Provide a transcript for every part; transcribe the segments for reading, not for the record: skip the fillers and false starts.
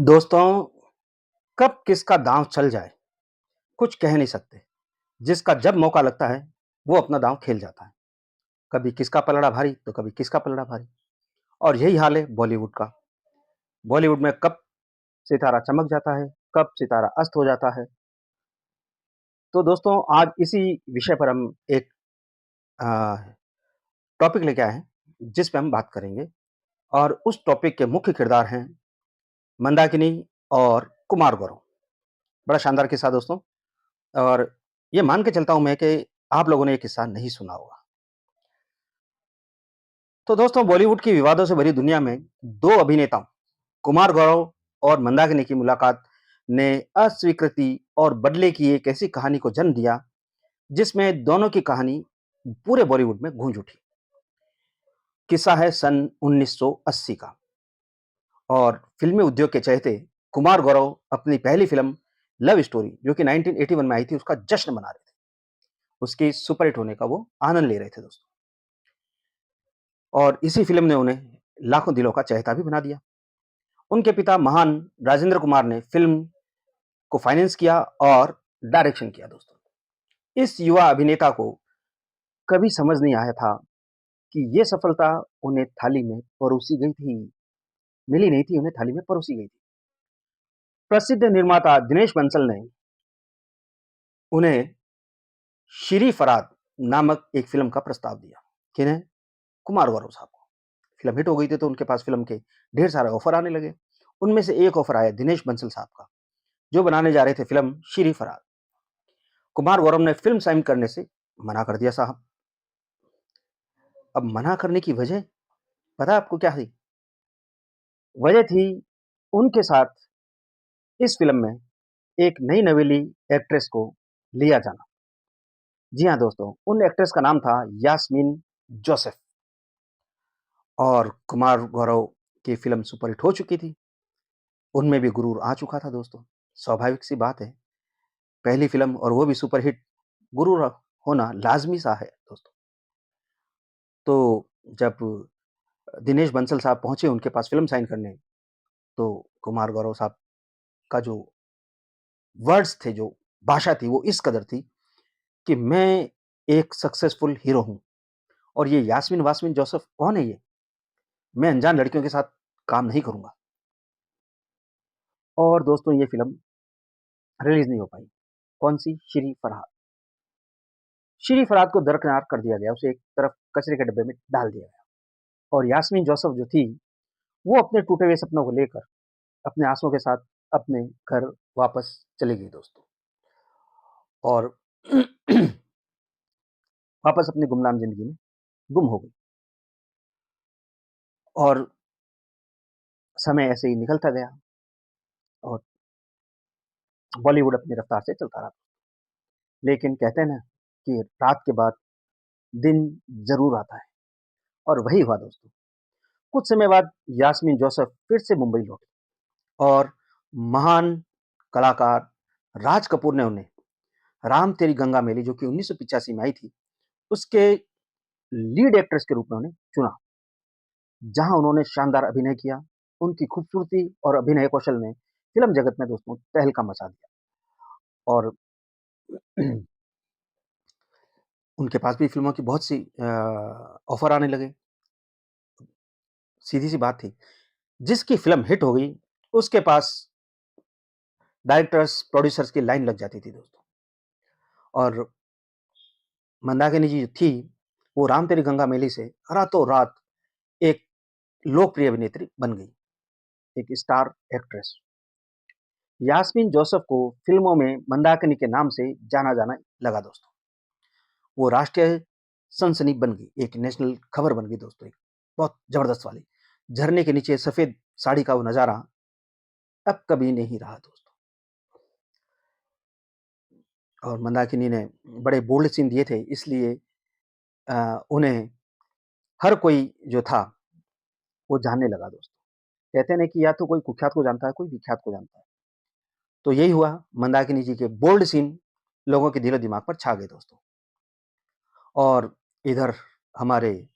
दोस्तों, कब किसका दांव चल जाए, कुछ कह नहीं सकते। जिसका जब मौका लगता है, वो अपना दांव खेल जाता है। कभी किसका पलड़ा भारी, तो कभी किसका पलड़ा भारी। और यही हाल है बॉलीवुड का। बॉलीवुड में कब सितारा चमक जाता है, कब सितारा अस्त हो जाता है। तो दोस्तों, आज इसी विषय पर हम एक अ, टॉपिक लेके आए हैं, जिस पे हम बात करेंगे। और उस टॉपिक के मुख्य किरदार हैं मंदाकिनी और कुमार गौरव। बड़ा शानदार किस्सा दोस्तों। और ये मान के चलता हूँ मैं कि आप लोगों ने ये किस्सा नहीं सुना होगा। तो दोस्तों, बॉलीवुड की विवादों से भरी दुनिया में 2 अभिनेताओं कुमार गौरव और मंदाकिनी की मुलाकात ने अस्वीकृति और बदले की एक ऐसी कहानी को जन्म दिया, जिसमें दोनों की कहानी पूरे बॉलीवुड में गूंज उठी। किस्सा है सन 1980 का। और फिल्मी उद्योग के चहेते कुमार गौरव अपनी पहली फिल्म लव स्टोरी, जो कि 1981 में आई थी, उसका जश्न मना रहे थे। उसकी सुपरहिट होने का वो आनंद ले रहे थे दोस्तों। और इसी फिल्म ने उन्हें लाखों दिलों का चहेता भी बना दिया। उनके पिता महान राजेंद्र कुमार ने फिल्म को फाइनेंस किया और डायरेक्शन किया दोस्तों। इस युवा अभिनेता को कभी समझ नहीं आया था कि ये सफलता उन्हें थाली में परोसी गई थी। मिली नहीं थी, उन्हें थाली में परोसी गई थी। प्रसिद्ध निर्माता दिनेश बंसल ने उन्हें श्री फराद नामक एक फिल्म का प्रस्ताव दिया। किन्हें? कुमार गौरव साहब को। फिल्म हिट हो गई थी तो उनके पास फिल्म के ढेर सारे ऑफर आने लगे। उनमें से एक ऑफर आया दिनेश बंसल साहब का, जो बनाने जा रहे थे फिल्म श्री फराद। कुमार गौरव ने फिल्म साइन करने से मना कर दिया साहब। अब मना करने की वजह पता है आपको क्या थी? वजह थी उनके साथ इस फिल्म में एक नई नवेली एक्ट्रेस को लिया जाना। जी हाँ दोस्तों, उन एक्ट्रेस का नाम था यास्मीन जोसेफ। और कुमार गौरव की फिल्म सुपरहिट हो चुकी थी। उनमें भी गुरूर आ चुका था दोस्तों। स्वाभाविक सी बात है, पहली फिल्म और वो भी सुपरहिट, गुरूर होना लाज़मी सा है दोस्तों। तो जब दिनेश बंसल साहब पहुँचे उनके पास फ़िल्म साइन करने, तो कुमार गौरव साहब का जो वर्ड्स थे, जो भाषा थी, वो इस कदर थी कि मैं एक सक्सेसफुल हीरो हूँ और ये यास्मीन वास्मीन जोसेफ कौन है ये? मैं अनजान लड़कियों के साथ काम नहीं करूँगा। और दोस्तों, ये फ़िल्म रिलीज़ नहीं हो पाई। कौन-सी? श्री फरहाद। श्री फरहाद को दरकिनार कर दिया गया, उसे एक तरफ कचरे के डब्बे में डाल दिया गया। और यास्मीन जोसेफ जो थी, वो अपने टूटे हुए सपनों को लेकर अपने आँसुओं के साथ अपने घर वापस चली गई दोस्तों। और वापस अपनी गुमनाम ज़िंदगी में गुम हो गई। और समय ऐसे ही निकलता गया और बॉलीवुड अपनी रफ़्तार से चलता रहा। लेकिन कहते हैं ना कि रात के बाद दिन ज़रूर आता है, और वही हुआ दोस्तों। कुछ समय बाद यास्मीन जोसेफ फिर से मुंबई लौटी और महान कलाकार राज कपूर ने उन्हें राम तेरी गंगा मैली, जो कि 1985 में आई थी, उसके लीड एक्ट्रेस के रूप में उन्हें चुना, जहां उन्होंने शानदार अभिनय किया। उनकी खूबसूरती और अभिनय कौशल ने फ़िल्म जगत में दोस्तों तहलका मचा दिया। और उनके पास भी फ़िल्मों की बहुत सी ऑफ़र आने लगे। सीधी-सी बात थी, जिसकी फ़िल्म हिट हो गई, उसके पास डायरेक्टर्स, प्रोड्यूसर्स की लाइन लग जाती थी दोस्तों। और मंदाकिनी जी जो थी, वो राम तेरी गंगा मैली से रातों-रात एक लोकप्रिय अभिनेत्री बन गई, एक स्टार एक्ट्रेस। यास्मीन जोसेफ को फ़िल्मों में मंदाकिनी के नाम से जाना जाना लगा दोस्तों। वो राष्ट्रीय सनसनी बन गई, एक नेशनल खबर बन गई दोस्तों, एक बहुत ज़बरदस्त वाली। झरने के नीचे सफ़ेद साड़ी का वो नज़ारा अब कभी नहीं रहा दोस्तों। और मंदाकिनी ने बड़े बोल्ड सीन दिए थे, इसलिए उन्हें हर कोई जो था, वो जानने लगा दोस्तों। कहते हैं ना कि या तो कोई कुख्यात को जानता है, कोई विख्यात को जानता है। तो यही हुआ, मंदाकिनी जी के बोल्ड सीन लोगों के दिलो-दिमाग पर छा गए दोस्तों। और इधर हमारे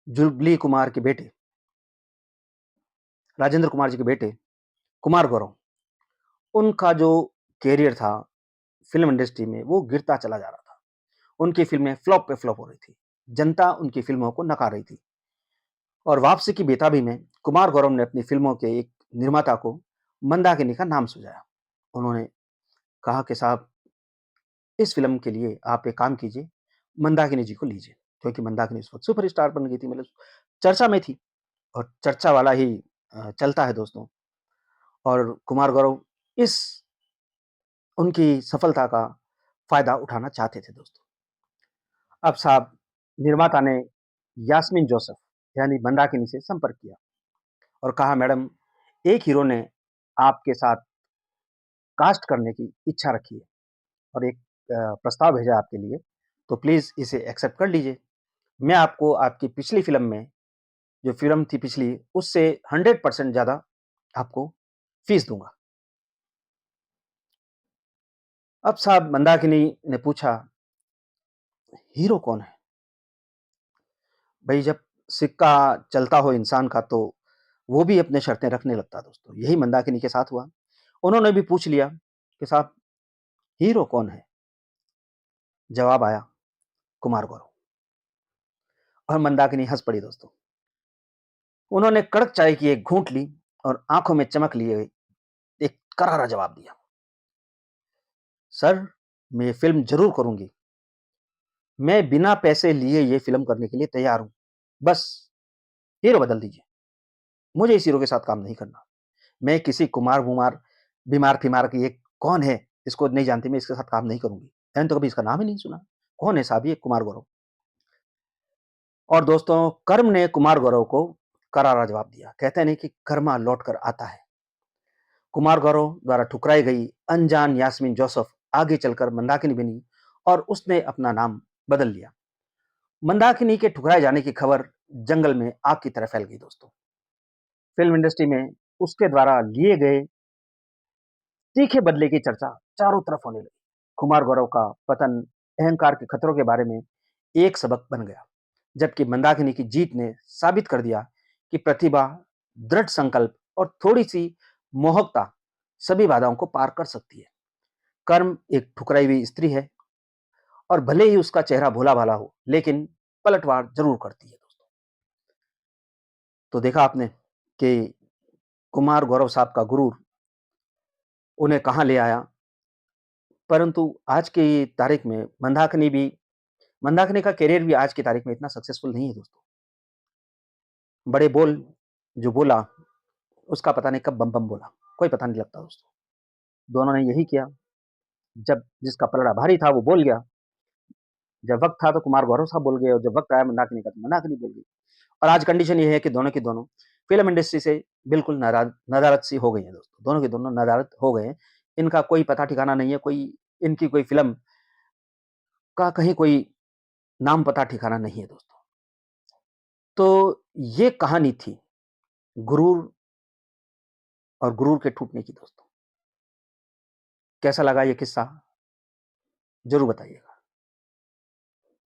जुगली कुमार के बेटे, राजेंद्र कुमार जी के बेटे कुमार गौरव, उनका जो करियर था फ़िल्म इंडस्ट्री में वो गिरता चला जा रहा था। उनकी फ़िल्में फ्लॉप पे फ्लॉप हो रही थी। जनता उनकी फ़िल्मों को नकार रही थी और वापसी की बेताबी में कुमार गौरव ने अपनी फ़िल्मों के एक निर्माता को मंदाकिनी का नाम सुझाया। उन्होंने कहा कि साहब इस फ़िल्म के लिए आप एक काम कीजिए, मंदाकिनी जी को लीजिए, क्योंकि मंदाकिनी उस वक़्त सुपरस्टार बन गई थी, मतलब चर्चा में थी और चर्चा वाला ही चलता है दोस्तों। और कुमार गौरव इस उनकी सफलता का फ़ायदा उठाना चाहते थे दोस्तों। अब साहब निर्माता ने यास्मीन जोसेफ यानी मंदाकिनी से संपर्क किया और कहा मैडम एक हीरो ने आपके साथ कास्ट करने की इच्छा रखी है और एक प्रस्ताव भेजा है आपके लिए, तो प्लीज़ इसे एक्सेप्ट कर लीजिए। मैं आपको आपकी पिछली फ़िल्म में जो फ़िल्म थी पिछली उससे 100% ज़्यादा आपको फ़ीस दूँगा। अब साहब मंदाकिनी ने पूछा, हीरो कौन है? भई जब सिक्का चलता हो इंसान का तो वो भी अपने शर्तें रखने लगता है दोस्तों। यही मंदाकिनी के साथ हुआ। उन्होंने भी पूछ लिया कि साहब हीरो कौन है? जवाब आया कुमार गौरव और मंदाकिनी हँस पड़ी दोस्तों। उन्होंने कड़क चाय की एक घूँट ली और आँखों में चमक लिए एक करारा जवाब दिया। सर, मैं ये फ़िल्म ज़रूर करूँगी। मैं बिना पैसे लिए ये फ़िल्म करने के लिए तैयार हूँ। बस हीरो बदल दीजिए। मुझे इस हीरो के साथ काम नहीं करना। मैं किसी कुमार-वुमार, बीमार-फीमार की ये कौन है? इसको नहीं जानती, मैं इसके साथ काम नहीं करूँगी। मैंने तो कभी इसका नाम ही नहीं सुना। कौन है साहब ये कुमार गौरव? और दोस्तों कर्म ने कुमार गौरव को करारा जवाब दिया। कहते हैं नहीं कि कर्मा लौट कर आता है। कुमार गौरव द्वारा ठुकराई गई अनजान यास्मीन जोसेफ आगे चलकर मंदाकिनी बनी और उसने अपना नाम बदल लिया। मंदाकिनी के ठुकराए जाने की खबर जंगल में आग की तरह फैल गई दोस्तों। फ़िल्म इंडस्ट्री में उसके द्वारा लिए गए तीखे बदले की चर्चा चारों तरफ होने लगी। कुमार गौरव का पतन अहंकार के खतरों के बारे में एक सबक बन गया, जबकि मंदाकिनी की जीत ने साबित कर दिया कि प्रतिभा, दृढ़ संकल्प और थोड़ी-सी मोहकता सभी बाधाओं को पार कर सकती है। कर्म एक ठुकराई हुई स्त्री है और भले ही उसका चेहरा भोला-भाला हो, लेकिन पलटवार ज़रूर करती है दोस्तों। तो देखा आपने कि कुमार गौरव साहब का गुरूर उन्हें कहाँ ले आया, परंतु आज की तारीख में मंदाकिनी का करियर भी आज की तारीख में इतना सक्सेसफुल नहीं है दोस्तों। बड़े बोल जो बोला, उसका पता नहीं कब बम-बम बोला, कोई पता नहीं लगता दोस्तों। दोनों ने यही किया, जब जिसका पलड़ा भारी था वो बोल गया, जब वक़्त था तो कुमार गौरव साहब बोल गए और जब वक़्त आया मंदाकिनी का तो मंदाकिनी बोल गई। और आज कंडीशन ये है कि दोनों की दोनों फ़िल्म इंडस्ट्री से बिल्कुल नदारद सी हो गई हैं दोस्तों। दोनों की दोनों नदारद हो गए हैं। इनका कोई पता ठिकाना नहीं है, कोई इनकी कोई फ़िल्म का कहीं कोई नाम पता ठिकाना नहीं है दोस्तों। तो ये कहानी थी गुरूर और गुरूर के टूटने की दोस्तों। कैसा लगा ये किस्सा? ज़रूर बताइएगा।